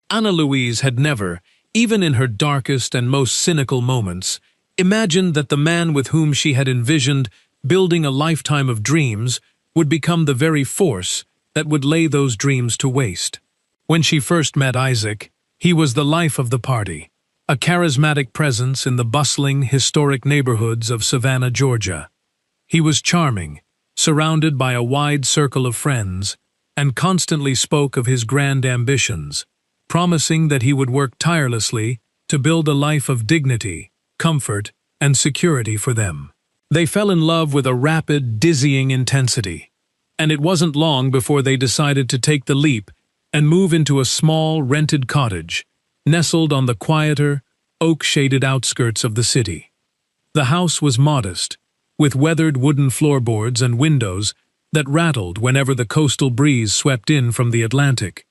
Ana Louise had never, even in her darkest and most cynical moments, imagined that the man with whom she had envisioned building a lifetime of dreams would become the very force that would lay those dreams to waste. When she first met Isaac, he was the life of the party, a charismatic presence in the bustling, historic neighborhoods of Savannah, Georgia. He was charming, surrounded by a wide circle of friends, and constantly spoke of his grand ambitions, promising that he would work tirelessly to build a life of dignity, comfort, and security for them. They fell in love with a rapid, dizzying intensity, and it wasn't long before they decided to take the leap and move into a small, rented cottage, nestled on the quieter, oak-shaded outskirts of the city. The house was modest, with weathered wooden floorboards and windows that rattled whenever the coastal breeze swept in from the Atlantic.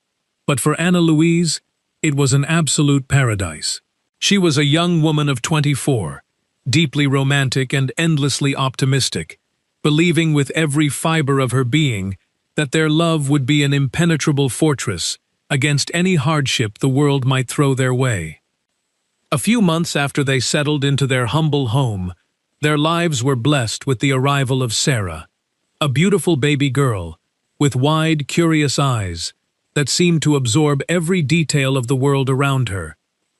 But for Ana Louise, it was an absolute paradise. She was a young woman of 24, deeply romantic and endlessly optimistic, believing with every fiber of her being that their love would be an impenetrable fortress against any hardship the world might throw their way. A few months after they settled into their humble home, their lives were blessed with the arrival of Sarah, a beautiful baby girl with wide, curious eyes that seemed to absorb every detail of the world around her,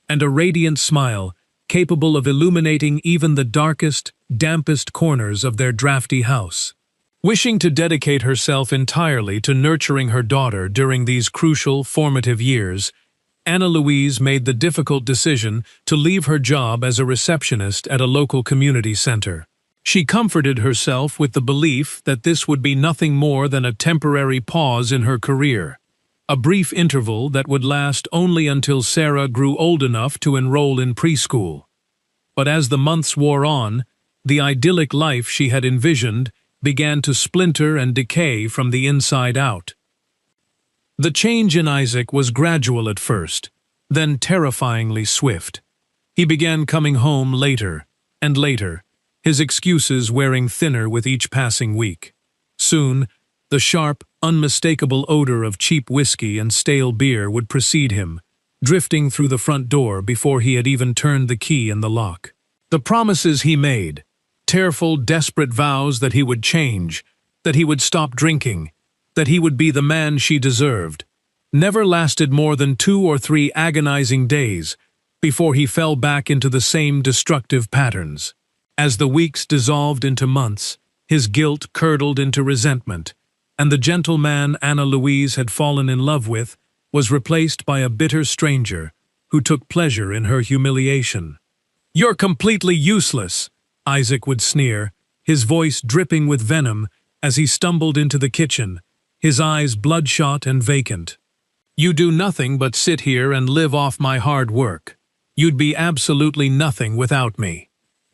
and a radiant smile capable of illuminating even the darkest, dampest corners of their drafty house. Wishing to dedicate herself entirely to nurturing her daughter during these crucial, formative years, Ana Louise made the difficult decision to leave her job as a receptionist at a local community center. She comforted herself with the belief that this would be nothing more than a temporary pause in her career, a brief interval that would last only until Sarah grew old enough to enroll in preschool. But as the months wore on, the idyllic life she had envisioned began to splinter and decay from the inside out. The change in Isaac was gradual at first, then terrifyingly swift. He began coming home later and later, his excuses wearing thinner with each passing week. Soon, the sharp, unmistakable odor of cheap whiskey and stale beer would precede him, drifting through the front door before he had even turned the key in the lock. The promises he made, tearful, desperate vows that he would change, that he would stop drinking, that he would be the man she deserved, never lasted more than 2 or 3 agonizing days before he fell back into the same destructive patterns. As the weeks dissolved into months, his guilt curdled into resentment, and the gentle man Ana Louise had fallen in love with was replaced by a bitter stranger who took pleasure in her humiliation. "You're completely useless," Isaac would sneer, his voice dripping with venom as he stumbled into the kitchen, his eyes bloodshot and vacant. "You do nothing but sit here and live off my hard work. You'd be absolutely nothing without me."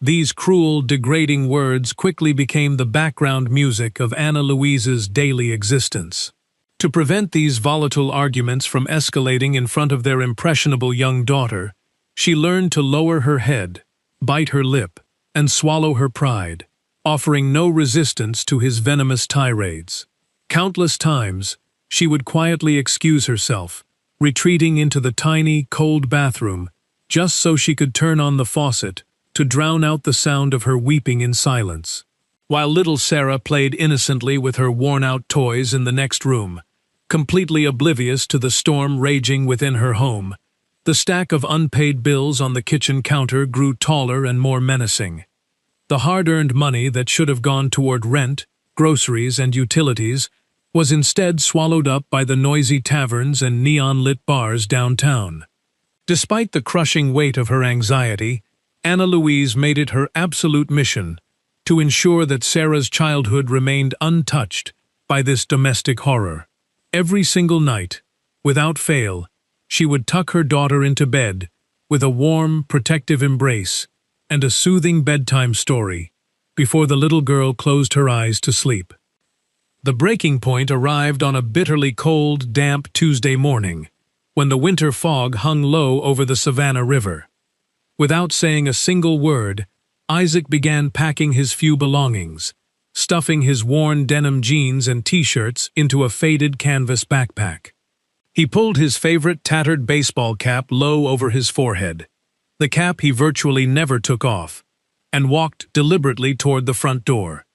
These cruel, degrading words quickly became the background music of Ana Louise's daily existence. To prevent these volatile arguments from escalating in front of their impressionable young daughter, she learned to lower her head, bite her lip, and swallow her pride, offering no resistance to his venomous tirades. Countless times, she would quietly excuse herself, retreating into the tiny, cold bathroom, just so she could turn on the faucet to drown out the sound of her weeping in silence. While little Sarah played innocently with her worn-out toys in the next room, completely oblivious to the storm raging within her home, the stack of unpaid bills on the kitchen counter grew taller and more menacing. The hard-earned money that should have gone toward rent, groceries, and utilities was instead swallowed up by the noisy taverns and neon-lit bars downtown. Despite the crushing weight of her anxiety, Ana Louise made it her absolute mission to ensure that Sarah's childhood remained untouched by this domestic horror. Every single night, without fail, she would tuck her daughter into bed with a warm, protective embrace and a soothing bedtime story before the little girl closed her eyes to sleep. The breaking point arrived on a bitterly cold, damp Tuesday morning, when the winter fog hung low over the Savannah River. Without saying a single word, Isaac began packing his few belongings, stuffing his worn denim jeans and t-shirts into a faded canvas backpack. He pulled his favorite tattered baseball cap low over his forehead, the cap he virtually never took off, and walked deliberately toward the front door.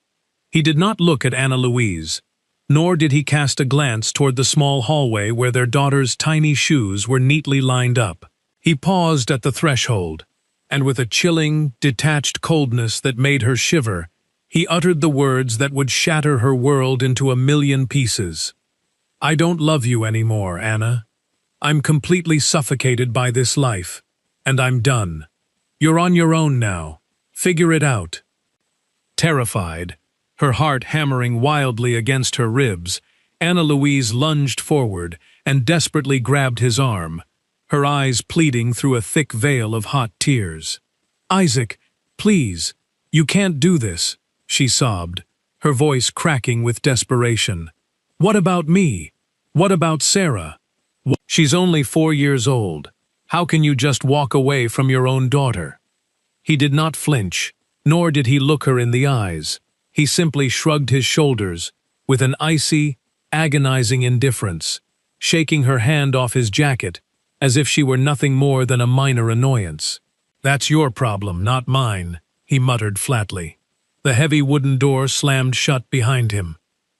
He did not look at Anna Louise, nor did he cast a glance toward the small hallway where their daughter's tiny shoes were neatly lined up. He paused at the threshold, and with a chilling, detached coldness that made her shiver, he uttered the words that would shatter her world into a million pieces. "I don't love you anymore, Anna. I'm completely suffocated by this life, and I'm done. You're on your own now. Figure it out." Terrified, her heart hammering wildly against her ribs, Anna Louise lunged forward and desperately grabbed his arm, her eyes pleading through a thick veil of hot tears. "Isaac, please, you can't do this," she sobbed, her voice cracking with desperation. "What about me? What about Sarah? She's only 4 years old. How can you just walk away from your own daughter?" He did not flinch, nor did he look her in the eyes. He simply shrugged his shoulders, with an icy, agonizing indifference, shaking her hand off his jacket, as if she were nothing more than a minor annoyance. "That's your problem, not mine," he muttered flatly. The heavy wooden door slammed shut behind him,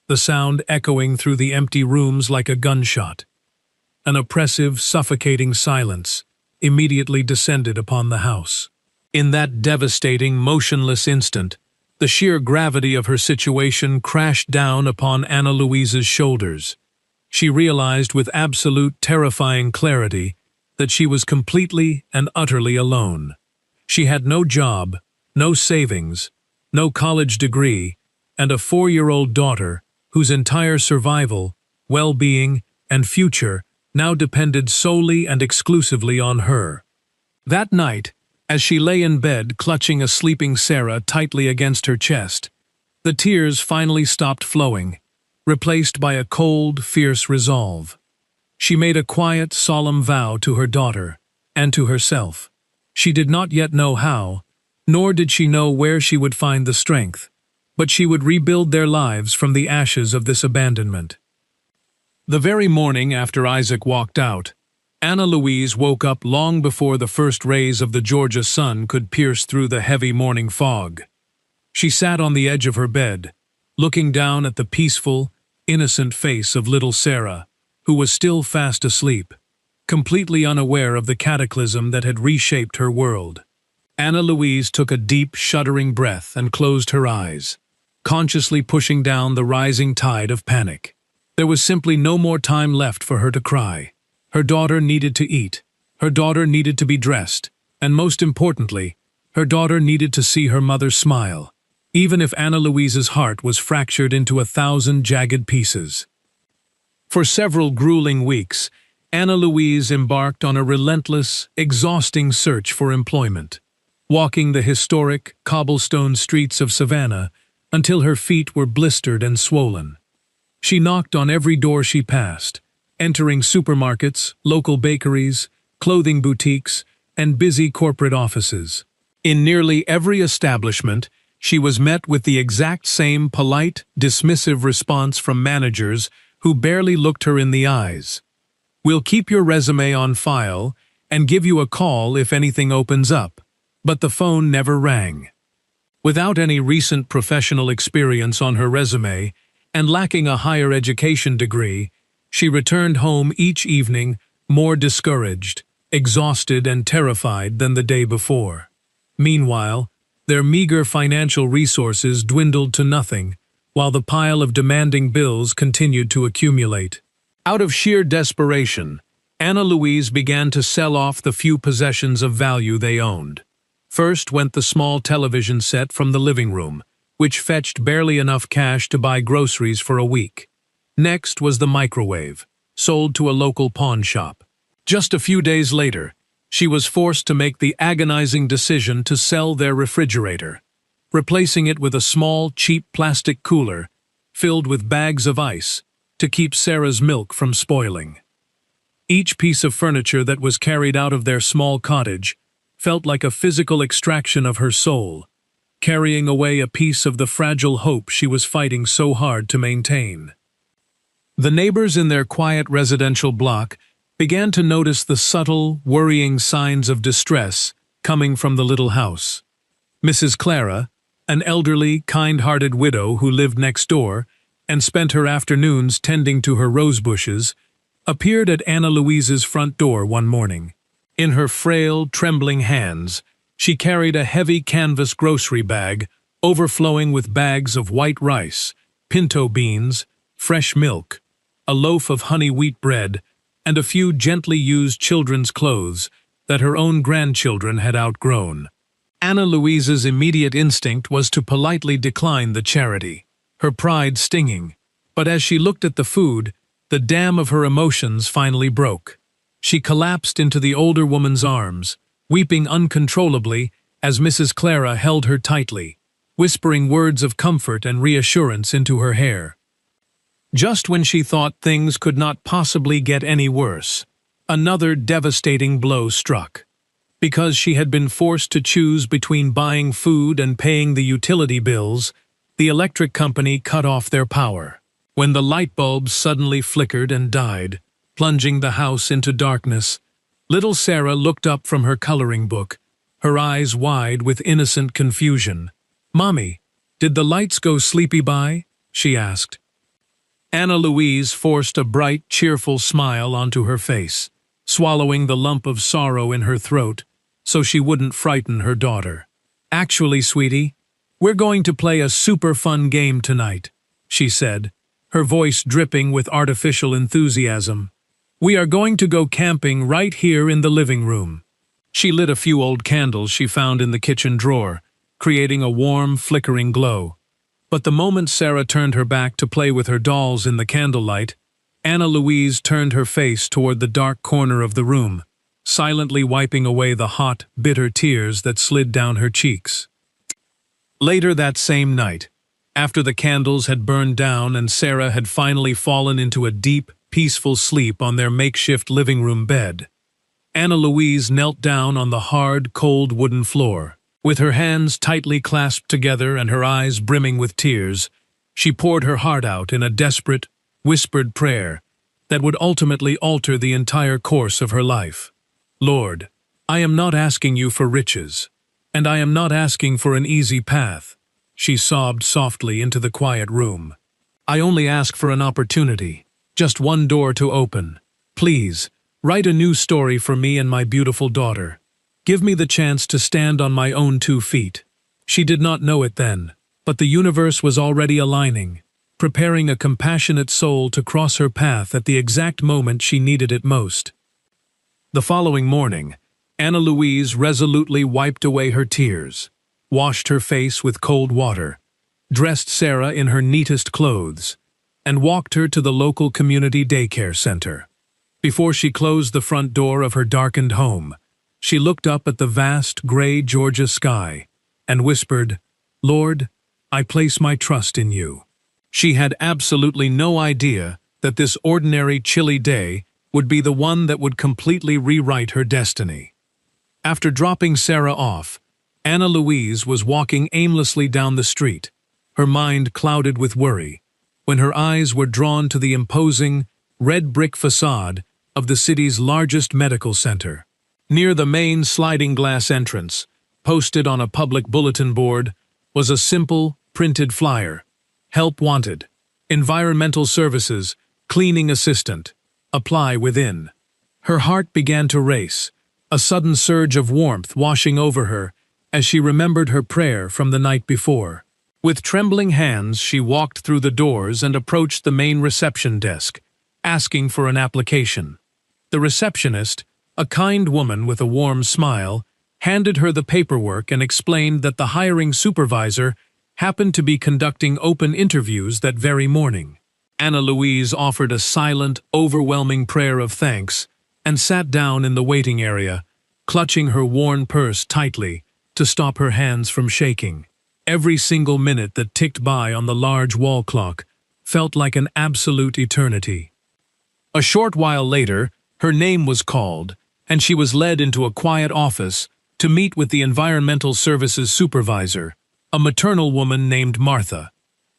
the sound echoing through the empty rooms like a gunshot. An oppressive, suffocating silence immediately descended upon the house. In that devastating, motionless instant, the sheer gravity of her situation crashed down upon Anna Louise's shoulders. She realized with absolute, terrifying clarity that she was completely and utterly alone. She had no job, no savings, no college degree, and a 4-year-old daughter whose entire survival, well-being, and future now depended solely and exclusively on her. That night, as she lay in bed clutching a sleeping Sarah tightly against her chest, the tears finally stopped flowing, replaced by a cold, fierce resolve. She made a quiet, solemn vow to her daughter and to herself. She did not yet know how, nor did she know where she would find the strength, but she would rebuild their lives from the ashes of this abandonment. The very morning after Isaac walked out, Anna Louise woke up long before the first rays of the Georgia sun could pierce through the heavy morning fog. She sat on the edge of her bed, looking down at the peaceful, innocent face of little Sarah, who was still fast asleep, completely unaware of the cataclysm that had reshaped her world. Anna Louise took a deep, shuddering breath and closed her eyes, consciously pushing down the rising tide of panic. There was simply no more time left for her to cry. Her daughter needed to eat, her daughter needed to be dressed, and most importantly, her daughter needed to see her mother smile, even if Anna Louise's heart was fractured into 1,000 jagged pieces. For several grueling weeks, Anna Louise embarked on a relentless, exhausting search for employment, walking the historic, cobblestone streets of Savannah until her feet were blistered and swollen. She knocked on every door she passed, entering supermarkets, local bakeries, clothing boutiques, and busy corporate offices. In nearly every establishment, she was met with the exact same polite, dismissive response from managers who barely looked her in the eyes. "We'll keep your resume on file and give you a call if anything opens up." But the phone never rang. Without any recent professional experience on her resume and lacking a higher education degree, she returned home each evening more discouraged, exhausted, and terrified than the day before. Meanwhile, their meager financial resources dwindled to nothing, while the pile of demanding bills continued to accumulate. Out of sheer desperation, Anna Louise began to sell off the few possessions of value they owned. First went the small television set from the living room, which fetched barely enough cash to buy groceries for a week. Next was the microwave, sold to a local pawn shop. Just a few days later, she was forced to make the agonizing decision to sell their refrigerator, replacing it with a small, cheap plastic cooler filled with bags of ice to keep Sarah's milk from spoiling. Each piece of furniture that was carried out of their small cottage felt like a physical extraction of her soul, carrying away a piece of the fragile hope she was fighting so hard to maintain. The neighbors in their quiet residential block began to notice the subtle, worrying signs of distress coming from the little house. Mrs. Clara, an elderly, kind-hearted widow who lived next door and spent her afternoons tending to her rose bushes, appeared at Anna Louise's front door one morning. In her frail, trembling hands, she carried a heavy canvas grocery bag overflowing with bags of white rice, pinto beans, fresh milk, a loaf of honey wheat bread, and a few gently used children's clothes that her own grandchildren had outgrown. Anna Louise's immediate instinct was to politely decline the charity, her pride stinging, but as she looked at the food, the dam of her emotions finally broke. She collapsed into the older woman's arms, weeping uncontrollably as Mrs. Clara held her tightly, whispering words of comfort and reassurance into her hair. Just when she thought things could not possibly get any worse, another devastating blow struck. Because she had been forced to choose between buying food and paying the utility bills, the electric company cut off their power. When the light bulbs suddenly flickered and died, plunging the house into darkness, little Sarah looked up from her coloring book, her eyes wide with innocent confusion. "Mommy, did the lights go sleepy by?" she asked. Anna Louise forced a bright, cheerful smile onto her face, swallowing the lump of sorrow in her throat so she wouldn't frighten her daughter. "Actually, sweetie, we're going to play a super fun game tonight," she said, her voice dripping with artificial enthusiasm. "We are going to go camping right here in the living room." She lit a few old candles she found in the kitchen drawer, creating a warm, flickering glow. But the moment Sarah turned her back to play with her dolls in the candlelight, Anna Louise turned her face toward the dark corner of the room, silently wiping away the hot, bitter tears that slid down her cheeks. Later that same night, after the candles had burned down and Sarah had finally fallen into a deep, peaceful sleep on their makeshift living room bed, Anna Louise knelt down on the hard, cold wooden floor. With her hands tightly clasped together and her eyes brimming with tears, she poured her heart out in a desperate, whispered prayer that would ultimately alter the entire course of her life. "Lord, I am not asking you for riches, and I am not asking for an easy path," she sobbed softly into the quiet room. "I only ask for an opportunity, just one door to open. Please, write a new story for me and my beautiful daughter. Give me the chance to stand on my own 2 feet. She did not know it then, but the universe was already aligning, preparing a compassionate soul to cross her path at the exact moment she needed it most. The following morning, Anna Louise resolutely wiped away her tears, washed her face with cold water, dressed Sarah in her neatest clothes, and walked her to the local community daycare center. Before she closed the front door of her darkened home, she looked up at the vast gray Georgia sky and whispered, "Lord, I place my trust in you." She had absolutely no idea that this ordinary chilly day would be the one that would completely rewrite her destiny. After dropping Sarah off, Anna Louise was walking aimlessly down the street, her mind clouded with worry, when her eyes were drawn to the imposing, red brick facade of the city's largest medical center. Near the main sliding glass entrance, posted on a public bulletin board, was a simple, printed flyer. "Help wanted. Environmental services, cleaning assistant. Apply within." Her heart began to race, a sudden surge of warmth washing over her as she remembered her prayer from the night before. With trembling hands, she walked through the doors and approached the main reception desk, asking for an application. The receptionist, a kind woman with a warm smile, handed her the paperwork and explained that the hiring supervisor happened to be conducting open interviews that very morning. Anna Louise offered a silent, overwhelming prayer of thanks and sat down in the waiting area, clutching her worn purse tightly to stop her hands from shaking. Every single minute that ticked by on the large wall clock felt like an absolute eternity. A short while later, her name was called, and she was led into a quiet office to meet with the environmental services supervisor, a maternal woman named Martha.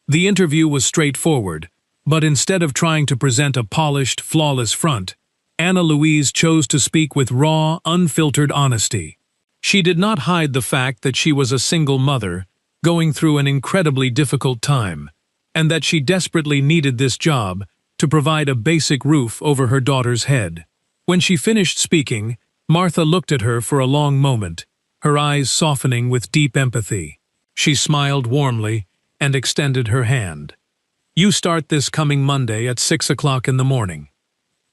The interview was straightforward, But instead of trying to present a polished, flawless front, Anna Louise chose to speak with raw, unfiltered honesty. She did not hide the fact that she was a single mother, going through an incredibly difficult time, and that she desperately needed this job to provide a basic roof over her daughter's head. When she finished speaking, Martha looked at her for a long moment, her eyes softening with deep empathy. She smiled warmly and extended her hand. "You start this coming Monday at 6 o'clock in the morning."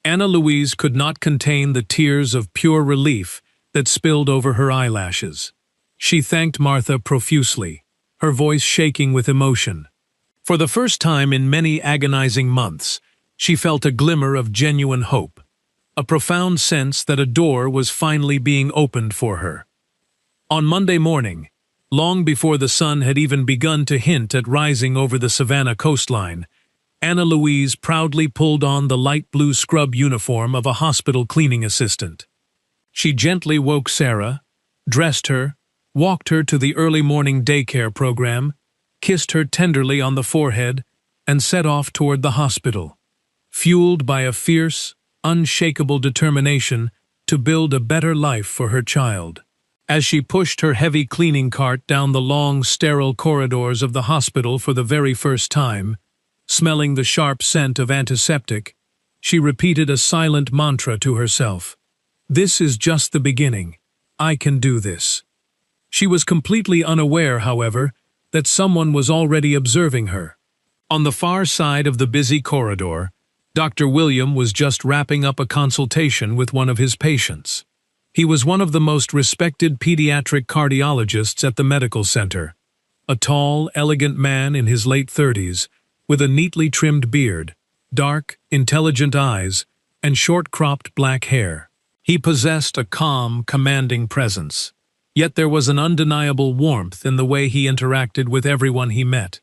Anna Louise could not contain the tears of pure relief that spilled over her eyelashes. She thanked Martha profusely, her voice shaking with emotion. For the first time in many agonizing months, she felt a glimmer of genuine hope, a profound sense that a door was finally being opened for her. On Monday morning, long before the sun had even begun to hint at rising over the Savannah coastline, Anna Louise proudly pulled on the light blue scrub uniform of a hospital cleaning assistant. She gently woke Sarah, dressed her, walked her to the early morning daycare program, kissed her tenderly on the forehead, and set off toward the hospital, fueled by a fierce, unshakable determination to build a better life for her child. As she pushed her heavy cleaning cart down the long, sterile corridors of the hospital for the very first time, smelling the sharp scent of antiseptic, she repeated a silent mantra to herself. "This is just the beginning. I can do this." She was completely unaware, however, that someone was already observing her. On the far side of the busy corridor, Dr. William was just wrapping up a consultation with one of his patients. He was one of the most respected pediatric cardiologists at the medical center, a tall, elegant man in his late 30s, with a neatly trimmed beard, dark, intelligent eyes, and short-cropped black hair. He possessed a calm, commanding presence, yet there was an undeniable warmth in the way he interacted with everyone he met.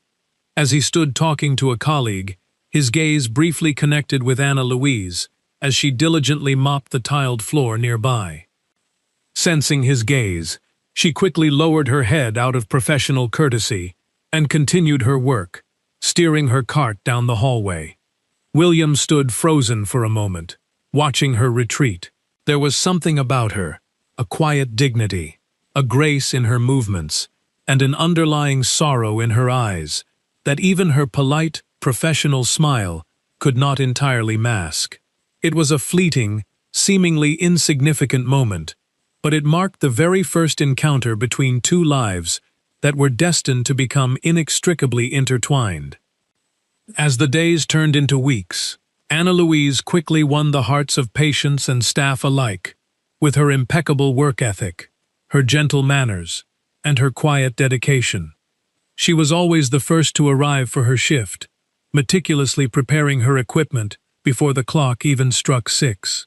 As he stood talking to a colleague, his gaze briefly connected with Anna Louise as she diligently mopped the tiled floor nearby. Sensing his gaze, she quickly lowered her head out of professional courtesy and continued her work, steering her cart down the hallway. William stood frozen for a moment, watching her retreat. There was something about her, a quiet dignity, a grace in her movements, and an underlying sorrow in her eyes, that even her polite, professional smile could not entirely mask. It was a fleeting, seemingly insignificant moment, but it marked the very first encounter between two lives that were destined to become inextricably intertwined. As the days turned into weeks, Anna Louise quickly won the hearts of patients and staff alike, with her impeccable work ethic, her gentle manners, and her quiet dedication. She was always the first to arrive for her shift, meticulously preparing her equipment before the clock even struck 6.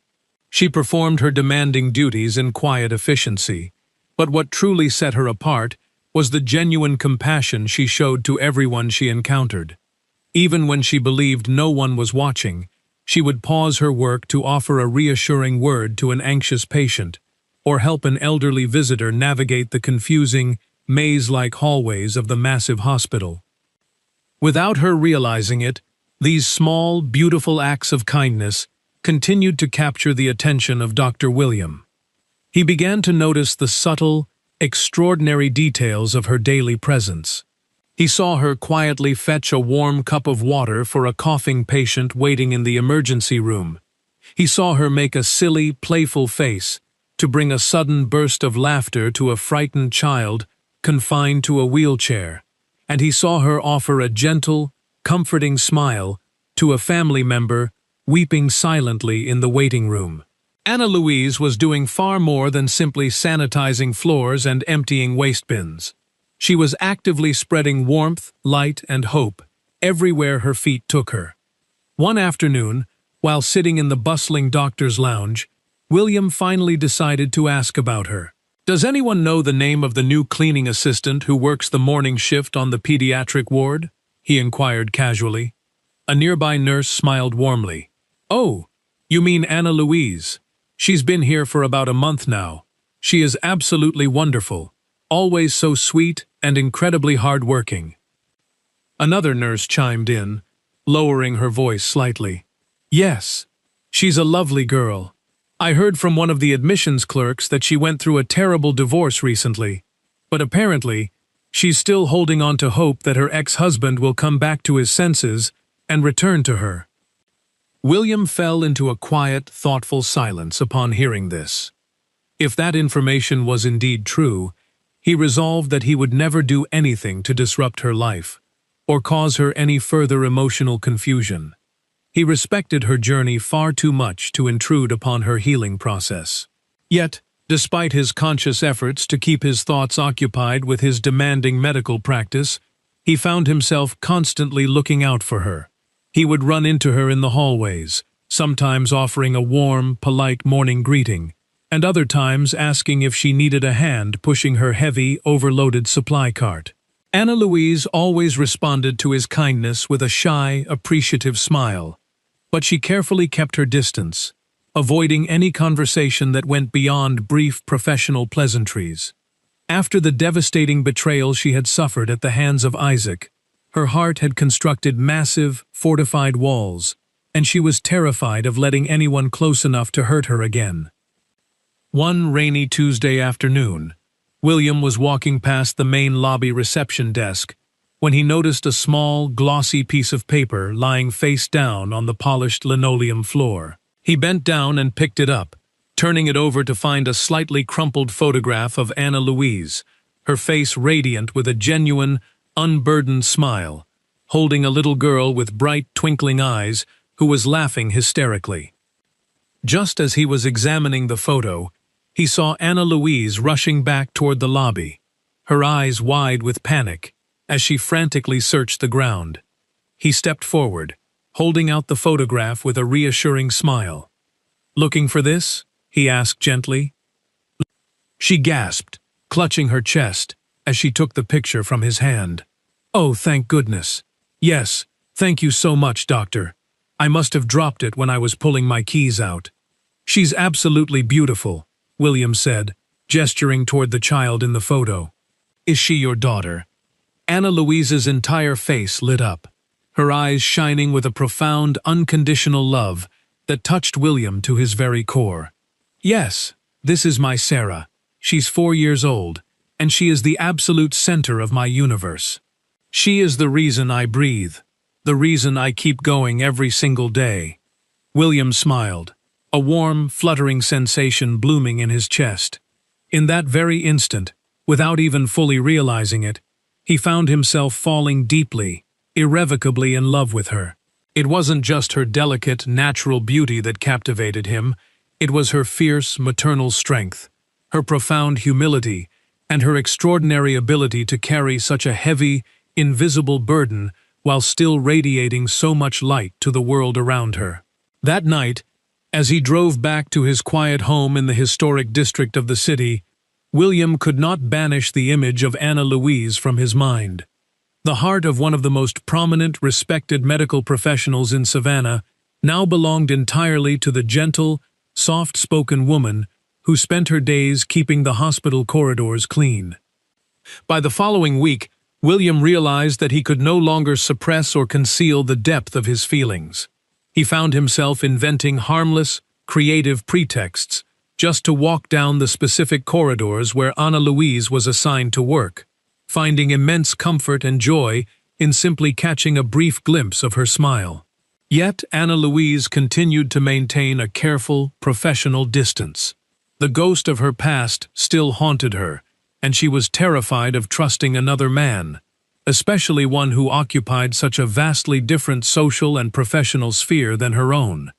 She performed her demanding duties in quiet efficiency, but what truly set her apart was the genuine compassion she showed to everyone she encountered. Even when she believed no one was watching, she would pause her work to offer a reassuring word to an anxious patient, or help an elderly visitor navigate the confusing, maze-like hallways of the massive hospital. Without her realizing it, these small, beautiful acts of kindness continued to capture the attention of Dr. William. He began to notice the subtle, extraordinary details of her daily presence. He saw her quietly fetch a warm cup of water for a coughing patient waiting in the emergency room. He saw her make a silly, playful face to bring a sudden burst of laughter to a frightened child confined to a wheelchair, and he saw her offer a gentle, comforting smile to a family member weeping silently in the waiting room. Anna Louise was doing far more than simply sanitizing floors and emptying waste bins. She was actively spreading warmth, light, and hope everywhere her feet took her. One afternoon, while sitting in the bustling doctor's lounge, William finally decided to ask about her. "Does anyone know the name of the new cleaning assistant who works the morning shift on the pediatric ward?" he inquired casually. A nearby nurse smiled warmly. "Oh, you mean Anna Louise. She's been here for about a month now. She is absolutely wonderful, always so sweet and incredibly hard-working." Another nurse chimed in, lowering her voice slightly. "Yes, she's a lovely girl. I heard from one of the admissions clerks that she went through a terrible divorce recently, but apparently, she's still holding on to hope that her ex-husband will come back to his senses and return to her." William fell into a quiet, thoughtful silence upon hearing this. If that information was indeed true, he resolved that he would never do anything to disrupt her life, or cause her any further emotional confusion. He respected her journey far too much to intrude upon her healing process. Yet, despite his conscious efforts to keep his thoughts occupied with his demanding medical practice, he found himself constantly looking out for her. He would run into her in the hallways, sometimes offering a warm, polite morning greeting, and other times asking if she needed a hand pushing her heavy, overloaded supply cart. Anna Louise always responded to his kindness with a shy, appreciative smile, but she carefully kept her distance, avoiding any conversation that went beyond brief professional pleasantries. After the devastating betrayal she had suffered at the hands of Isaac, her heart had constructed massive, fortified walls, and she was terrified of letting anyone close enough to hurt her again. One rainy Tuesday afternoon, William was walking past the main lobby reception desk when he noticed a small, glossy piece of paper lying face down on the polished linoleum floor. He bent down and picked it up, turning it over to find a slightly crumpled photograph of Anna Louise, her face radiant with a genuine, unburdened smile, holding a little girl with bright, twinkling eyes who was laughing hysterically. Just as he was examining the photo, he saw Anna Louise rushing back toward the lobby, her eyes wide with panic, as she frantically searched the ground. He stepped forward, holding out the photograph with a reassuring smile. "Looking for this?" he asked gently. She gasped, clutching her chest, as she took the picture from his hand. "Oh, thank goodness. Yes, thank you so much, doctor. I must have dropped it when I was pulling my keys out." "She's absolutely beautiful," William said, gesturing toward the child in the photo. "Is she your daughter?" Anna Louise's entire face lit up, her eyes shining with a profound, unconditional love that touched William to his very core. "Yes, this is my Sarah. She's 4 years old, and she is the absolute center of my universe. She is the reason I breathe, the reason I keep going every single day." William smiled, a warm, fluttering sensation blooming in his chest. In that very instant, without even fully realizing it, he found himself falling deeply, irrevocably in love with her. It wasn't just her delicate, natural beauty that captivated him, it was her fierce, maternal strength, her profound humility, and her extraordinary ability to carry such a heavy, invisible burden while still radiating so much light to the world around her. That night, as he drove back to his quiet home in the historic district of the city, William could not banish the image of Anna Louise from his mind. The heart of one of the most prominent, respected medical professionals in Savannah now belonged entirely to the gentle, soft-spoken woman who spent her days keeping the hospital corridors clean. By the following week, William realized that he could no longer suppress or conceal the depth of his feelings. He found himself inventing harmless, creative pretexts just to walk down the specific corridors where Anna Louise was assigned to work, finding immense comfort and joy in simply catching a brief glimpse of her smile. Yet Anna Louise continued to maintain a careful, professional distance. The ghost of her past still haunted her, and she was terrified of trusting another man, especially one who occupied such a vastly different social and professional sphere than her own.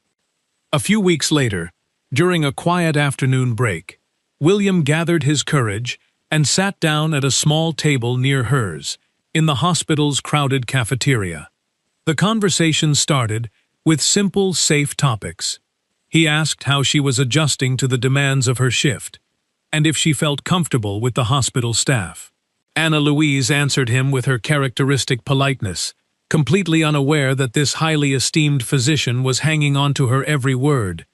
A few weeks later, during a quiet afternoon break, William gathered his courage and sat down at a small table near hers, in the hospital's crowded cafeteria. The conversation started with simple, safe topics. He asked how she was adjusting to the demands of her shift, and if she felt comfortable with the hospital staff. Anna Louise answered him with her characteristic politeness, completely unaware that this highly esteemed physician was hanging on to her every word,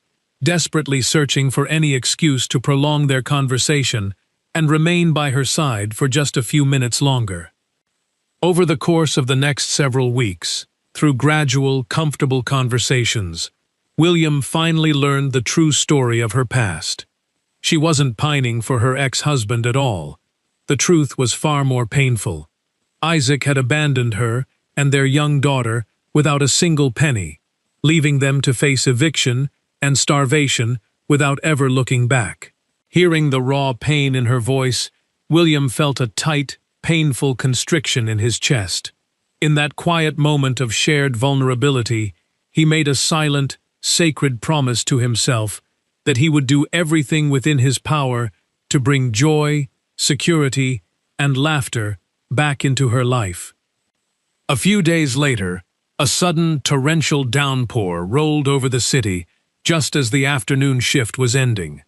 desperately searching for any excuse to prolong their conversation and remain by her side for just a few minutes longer. Over the course of the next several weeks, through gradual, comfortable conversations, William finally learned the true story of her past. She wasn't pining for her ex-husband at all. The truth was far more painful. Isaac had abandoned her and their young daughter without a single penny, leaving them to face eviction and starvation without ever looking back. Hearing the raw pain in her voice, William felt a tight, painful constriction in his chest. In that quiet moment of shared vulnerability, he made a silent, sacred promise to himself that he would do everything within his power to bring joy, security, and laughter back into her life. A few days later, a sudden torrential downpour rolled over the city just as the afternoon shift was ending.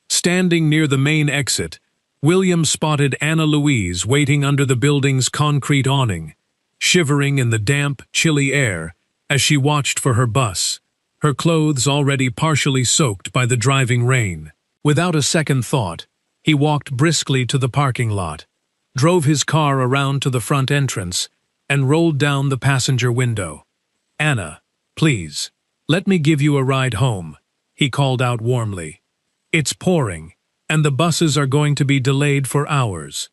Standing near the main exit, William spotted Anna Louise waiting under the building's concrete awning, shivering in the damp, chilly air as she watched for her bus, her clothes already partially soaked by the driving rain. Without a second thought, he walked briskly to the parking lot, drove his car around to the front entrance, and rolled down the passenger window. "Anna, please, let me give you a ride home," he called out warmly. "It's pouring, and the buses are going to be delayed for hours."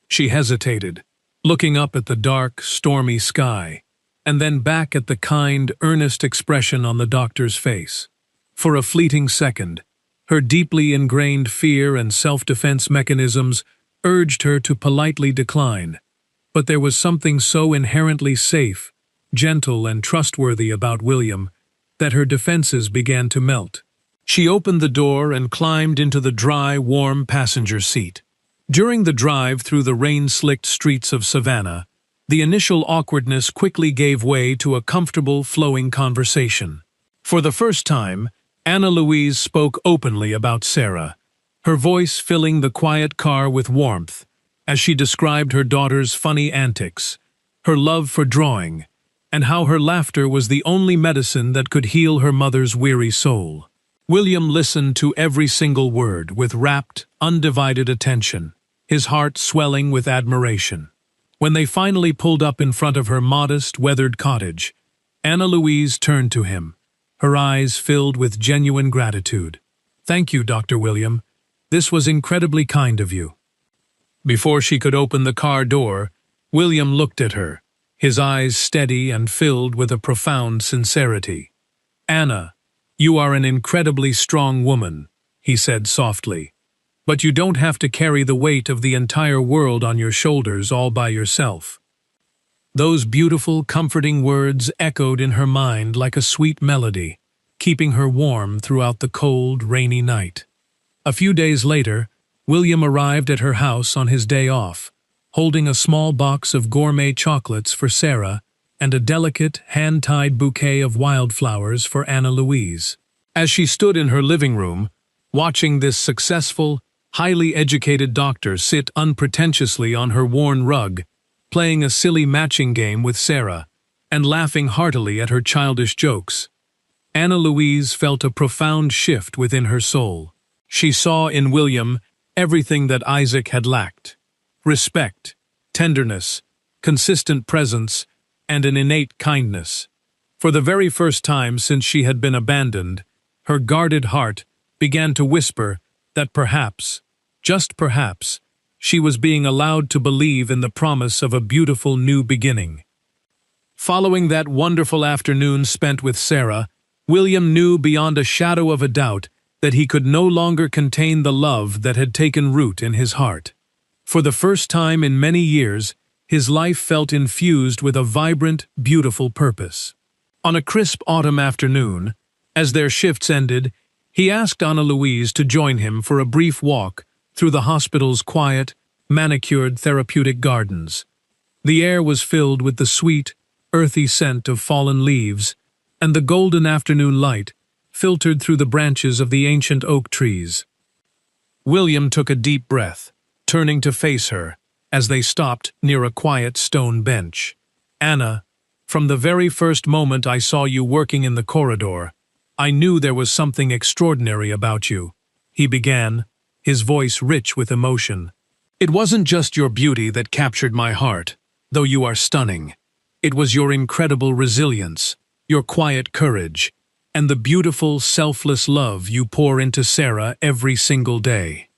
She hesitated, looking up at the dark, stormy sky, and then back at the kind, earnest expression on the doctor's face. For a fleeting second, her deeply ingrained fear and self-defense mechanisms urged her to politely decline, but there was something so inherently safe, gentle, and trustworthy about William that her defenses began to melt. She opened the door and climbed into the dry, warm passenger seat. During the drive through the rain-slicked streets of Savannah, the initial awkwardness quickly gave way to a comfortable, flowing conversation. For the first time, Anna Louise spoke openly about Sarah, her voice filling the quiet car with warmth as she described her daughter's funny antics, her love for drawing, and how her laughter was the only medicine that could heal her mother's weary soul. William listened to every single word with rapt, undivided attention, his heart swelling with admiration. When they finally pulled up in front of her modest, weathered cottage, Anna Louise turned to him, her eyes filled with genuine gratitude. "Thank you, Dr. William. This was incredibly kind of you." Before she could open the car door, William looked at her, his eyes steady and filled with a profound sincerity. "Anna, you are an incredibly strong woman," he said softly. "But you don't have to carry the weight of the entire world on your shoulders all by yourself." Those beautiful, comforting words echoed in her mind like a sweet melody, keeping her warm throughout the cold, rainy night. A few days later, William arrived at her house on his day off, holding a small box of gourmet chocolates for Sarah and a delicate, hand-tied bouquet of wildflowers for Anna Louise. As she stood in her living room, watching this successful, highly educated doctor sit unpretentiously on her worn rug, playing a silly matching game with Sarah, and laughing heartily at her childish jokes, Anna Louise felt a profound shift within her soul. She saw in William everything that Isaac had lacked: respect, tenderness, consistent presence, and an innate kindness. For the very first time since she had been abandoned, her guarded heart began to whisper that perhaps, just perhaps, she was being allowed to believe in the promise of a beautiful new beginning. Following that wonderful afternoon spent with Sarah, William knew beyond a shadow of a doubt that he could no longer contain the love that had taken root in his heart. For the first time in many years, his life felt infused with a vibrant, beautiful purpose. On a crisp autumn afternoon, as their shifts ended, he asked Anna Louise to join him for a brief walk through the hospital's quiet, manicured therapeutic gardens. The air was filled with the sweet, earthy scent of fallen leaves, and the golden afternoon light filtered through the branches of the ancient oak trees. William took a deep breath, turning to face her, as they stopped near a quiet stone bench. "Anna, from the very first moment I saw you working in the corridor, I knew there was something extraordinary about you," he began, his voice rich with emotion. "It wasn't just your beauty that captured my heart, though you are stunning. It was your incredible resilience, your quiet courage, and the beautiful, selfless love you pour into Sarah every single day."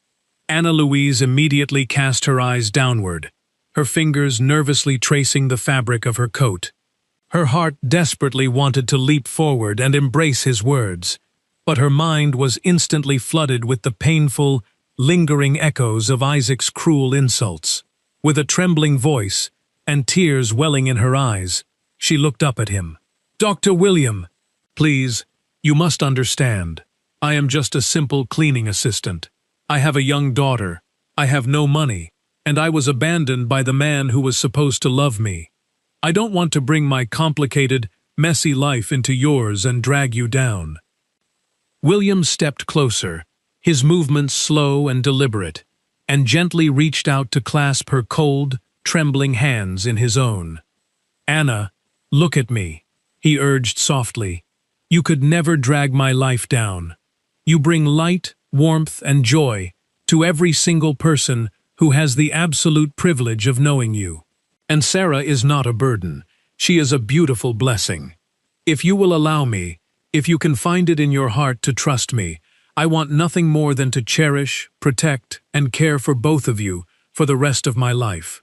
Anna Louise immediately cast her eyes downward, her fingers nervously tracing the fabric of her coat. Her heart desperately wanted to leap forward and embrace his words, but her mind was instantly flooded with the painful, lingering echoes of Isaac's cruel insults. With a trembling voice and tears welling in her eyes, she looked up at him. "Dr. William, please, you must understand. I am just a simple cleaning assistant. I have a young daughter, I have no money, and I was abandoned by the man who was supposed to love me. I don't want to bring my complicated, messy life into yours and drag you down." William stepped closer, his movements slow and deliberate, and gently reached out to clasp her cold, trembling hands in his own. "Anna, look at me," he urged softly. "You could never drag my life down. You bring light, warmth, and joy to every single person who has the absolute privilege of knowing you. And Sarah is not a burden. She is a beautiful blessing. If you will allow me, if you can find it in your heart to trust me, I want nothing more than to cherish, protect, and care for both of you for the rest of my life."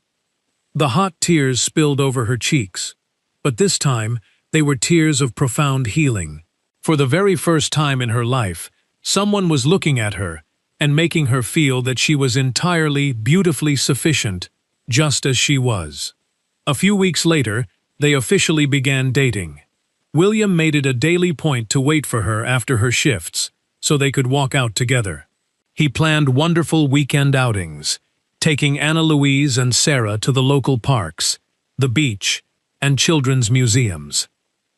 The hot tears spilled over her cheeks, but this time they were tears of profound healing. For the very first time in her life, someone was looking at her and making her feel that she was entirely, beautifully sufficient, just as she was. A few weeks later, they officially began dating. William made it a daily point to wait for her after her shifts, so they could walk out together. He planned wonderful weekend outings, taking Anna Louise and Sarah to the local parks, the beach, and children's museums.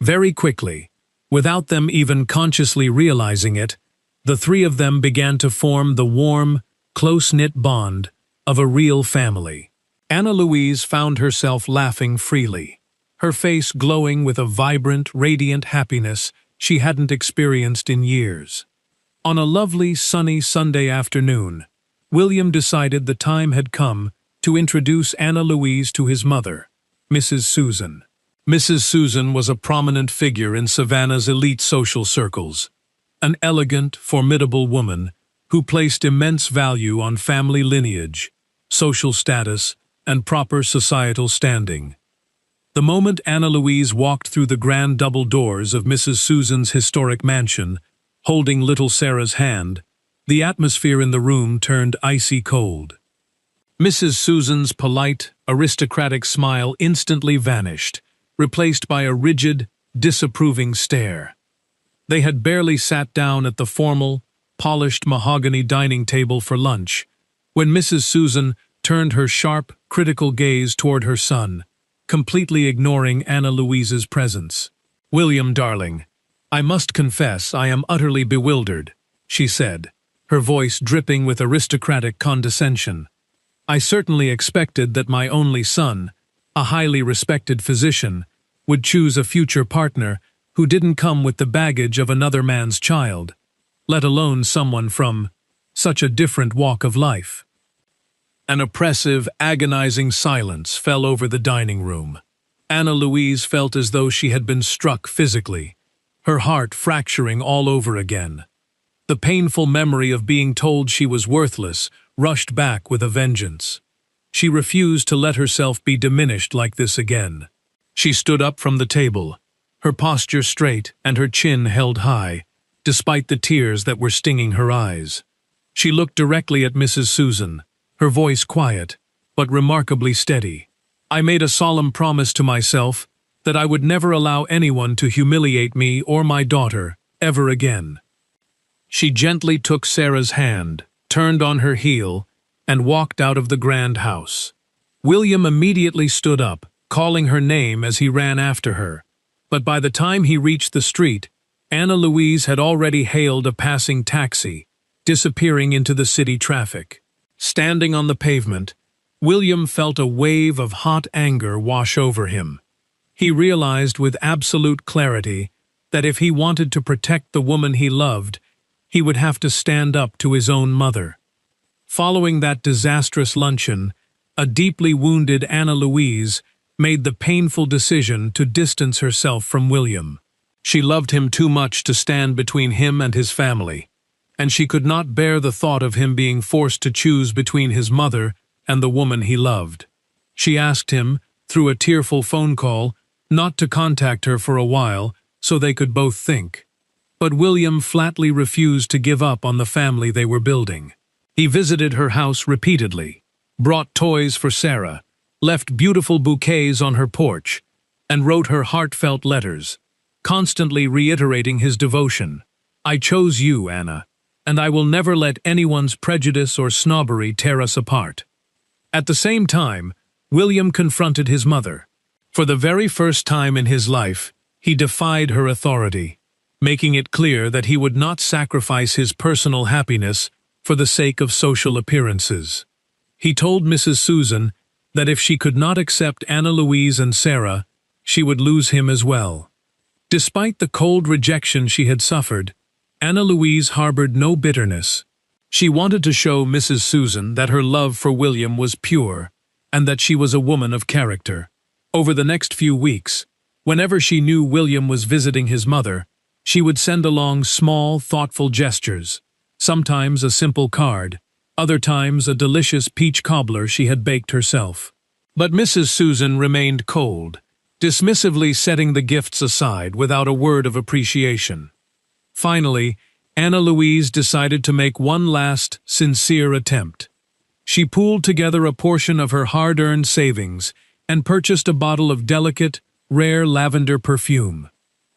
Very quickly, without them even consciously realizing it, the three of them began to form the warm, close-knit bond of a real family. Anna Louise found herself laughing freely, her face glowing with a vibrant, radiant happiness she hadn't experienced in years. On a lovely, sunny Sunday afternoon, William decided the time had come to introduce Anna Louise to his mother, Mrs. Susan. Mrs. Susan was a prominent figure in Savannah's elite social circles, an elegant, formidable woman who placed immense value on family lineage, social status, and proper societal standing. The moment Anna Louise walked through the grand double doors of Mrs. Susan's historic mansion, holding little Sarah's hand, the atmosphere in the room turned icy cold. Mrs. Susan's polite, aristocratic smile instantly vanished, replaced by a rigid, disapproving stare. They had barely sat down at the formal, polished mahogany dining table for lunch, when Mrs. Susan turned her sharp, critical gaze toward her son, completely ignoring Anna Louise's presence. "William, darling, I must confess I am utterly bewildered," she said, her voice dripping with aristocratic condescension. "I certainly expected that my only son, a highly respected physician, would choose a future partner who didn't come with the baggage of another man's child, let alone someone from such a different walk of life." An oppressive, agonizing silence fell over the dining room. Anna Louise felt as though she had been struck physically, her heart fracturing all over again. The painful memory of being told she was worthless rushed back with a vengeance. She refused to let herself be diminished like this again. She stood up from the table, her posture straight and her chin held high, despite the tears that were stinging her eyes. She looked directly at Mrs. Susan, her voice quiet, but remarkably steady. "I made a solemn promise to myself that I would never allow anyone to humiliate me or my daughter ever again." She gently took Sarah's hand, turned on her heel, and walked out of the grand house. William immediately stood up, calling her name as he ran after her. But by the time he reached the street, Anna Louise had already hailed a passing taxi, disappearing into the city traffic. Standing on the pavement, William felt a wave of hot anger wash over him. He realized with absolute clarity that if he wanted to protect the woman he loved, he would have to stand up to his own mother. Following that disastrous luncheon, a deeply wounded Anna Louise made the painful decision to distance herself from William. She loved him too much to stand between him and his family, and she could not bear the thought of him being forced to choose between his mother and the woman he loved. She asked him, through a tearful phone call, not to contact her for a while so they could both think. But William flatly refused to give up on the family they were building. He visited her house repeatedly, brought toys for Sarah, left beautiful bouquets on her porch, and wrote her heartfelt letters, constantly reiterating his devotion. "I chose you, Anna, and I will never let anyone's prejudice or snobbery tear us apart." At the same time, William confronted his mother. For the very first time in his life, he defied her authority, making it clear that he would not sacrifice his personal happiness for the sake of social appearances. He told Mrs. Susan that if she could not accept Anna Louise and Sarah, she would lose him as well. Despite the cold rejection she had suffered, Anna Louise harbored no bitterness. She wanted to show Mrs. Susan that her love for William was pure, and that she was a woman of character. Over the next few weeks, whenever she knew William was visiting his mother, she would send along small, thoughtful gestures, sometimes a simple card, other times a delicious peach cobbler she had baked herself. But Mrs. Susan remained cold, dismissively setting the gifts aside without a word of appreciation. Finally, Anna Louise decided to make one last, sincere attempt. She pooled together a portion of her hard-earned savings and purchased a bottle of delicate, rare lavender perfume.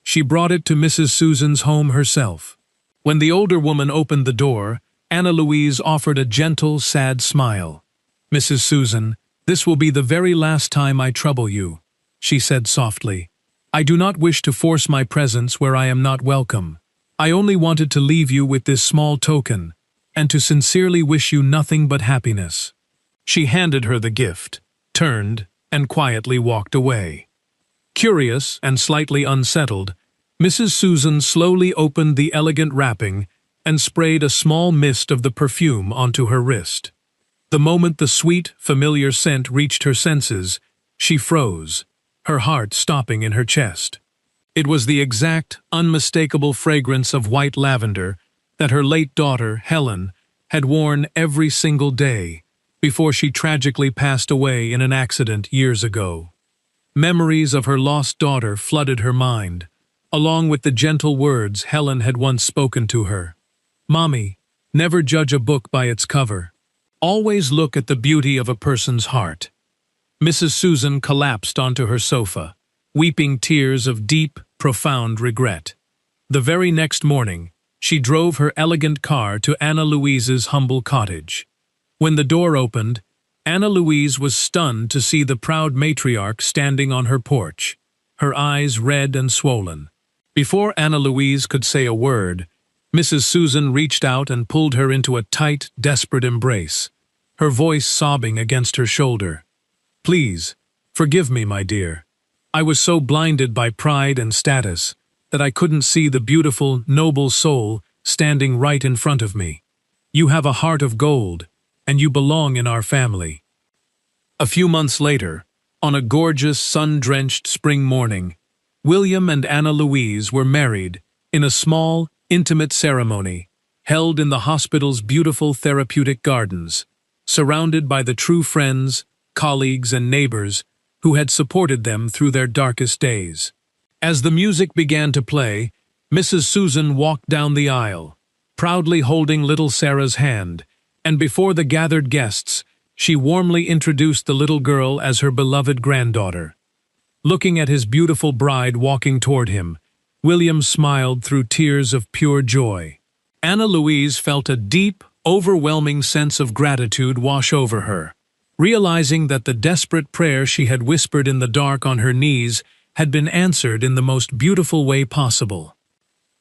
She brought it to Mrs. Susan's home herself. When the older woman opened the door, Anna Louise offered a gentle, sad smile. "Mrs. Susan, this will be the very last time I trouble you," she said softly. "I do not wish to force my presence where I am not welcome. I only wanted to leave you with this small token, and to sincerely wish you nothing but happiness." She handed her the gift, turned, and quietly walked away. Curious and slightly unsettled, Mrs. Susan slowly opened the elegant wrapping and sprayed a small mist of the perfume onto her wrist. The moment the sweet, familiar scent reached her senses, she froze, her heart stopping in her chest. It was the exact, unmistakable fragrance of white lavender that her late daughter, Helen, had worn every single day before she tragically passed away in an accident years ago. Memories of her lost daughter flooded her mind, along with the gentle words Helen had once spoken to her. "Mommy, never judge a book by its cover. Always look at the beauty of a person's heart." Mrs. Susan collapsed onto her sofa, weeping tears of deep, profound regret. The very next morning, she drove her elegant car to Anna Louise's humble cottage. When the door opened, Anna Louise was stunned to see the proud matriarch standing on her porch, her eyes red and swollen. Before Anna Louise could say a word, Mrs. Susan reached out and pulled her into a tight, desperate embrace, her voice sobbing against her shoulder. "Please, forgive me, my dear. I was so blinded by pride and status that I couldn't see the beautiful, noble soul standing right in front of me. You have a heart of gold, and you belong in our family." A few months later, on a gorgeous, sun-drenched spring morning, William and Anna Louise were married in a small, intimate ceremony held in the hospital's beautiful therapeutic gardens, surrounded by the true friends, colleagues, and neighbors who had supported them through their darkest days. As the music began to play, Mrs. Susan walked down the aisle, proudly holding little Sarah's hand, and before the gathered guests, she warmly introduced the little girl as her beloved granddaughter. Looking at his beautiful bride walking toward him, William smiled through tears of pure joy. Anna Louise felt a deep, overwhelming sense of gratitude wash over her, realizing that the desperate prayer she had whispered in the dark on her knees had been answered in the most beautiful way possible.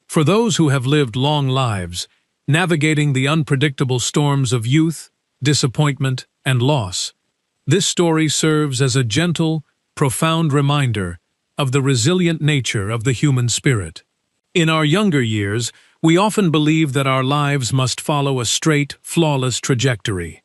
For those who have lived long lives, navigating the unpredictable storms of youth, disappointment, and loss, this story serves as a gentle, profound reminder of the resilient nature of the human spirit. In our younger years, we often believe that our lives must follow a straight, flawless trajectory.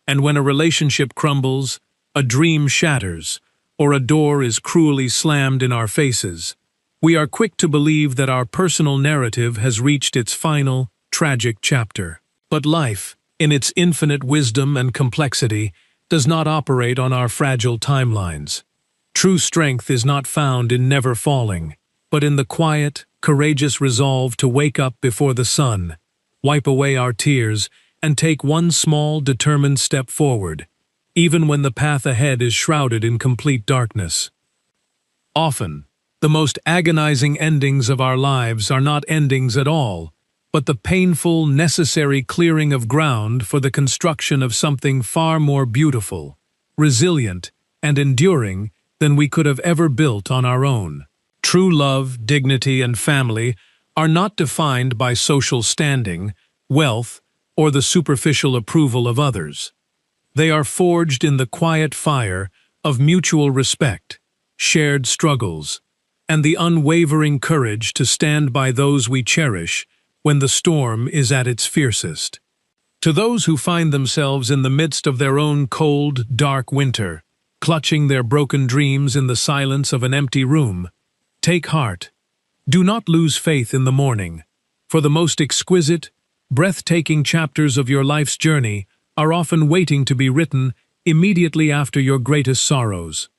And when a relationship crumbles, a dream shatters, or a door is cruelly slammed in our faces, we are quick to believe that our personal narrative has reached its final, tragic chapter. But life, in its infinite wisdom and complexity, does not operate on our fragile timelines. True strength is not found in never falling, but in the quiet, courageous resolve to wake up before the sun, wipe away our tears, and take one small, determined step forward, even when the path ahead is shrouded in complete darkness. Often, the most agonizing endings of our lives are not endings at all, but the painful, necessary clearing of ground for the construction of something far more beautiful, resilient, and enduring than we could have ever built on our own. True love, dignity, and family are not defined by social standing, wealth, or the superficial approval of others. They are forged in the quiet fire of mutual respect, shared struggles, and the unwavering courage to stand by those we cherish when the storm is at its fiercest. To those who find themselves in the midst of their own cold, dark winter, clutching their broken dreams in the silence of an empty room, take heart. Do not lose faith in the morning, for the most exquisite, breathtaking chapters of your life's journey are often waiting to be written immediately after your greatest sorrows.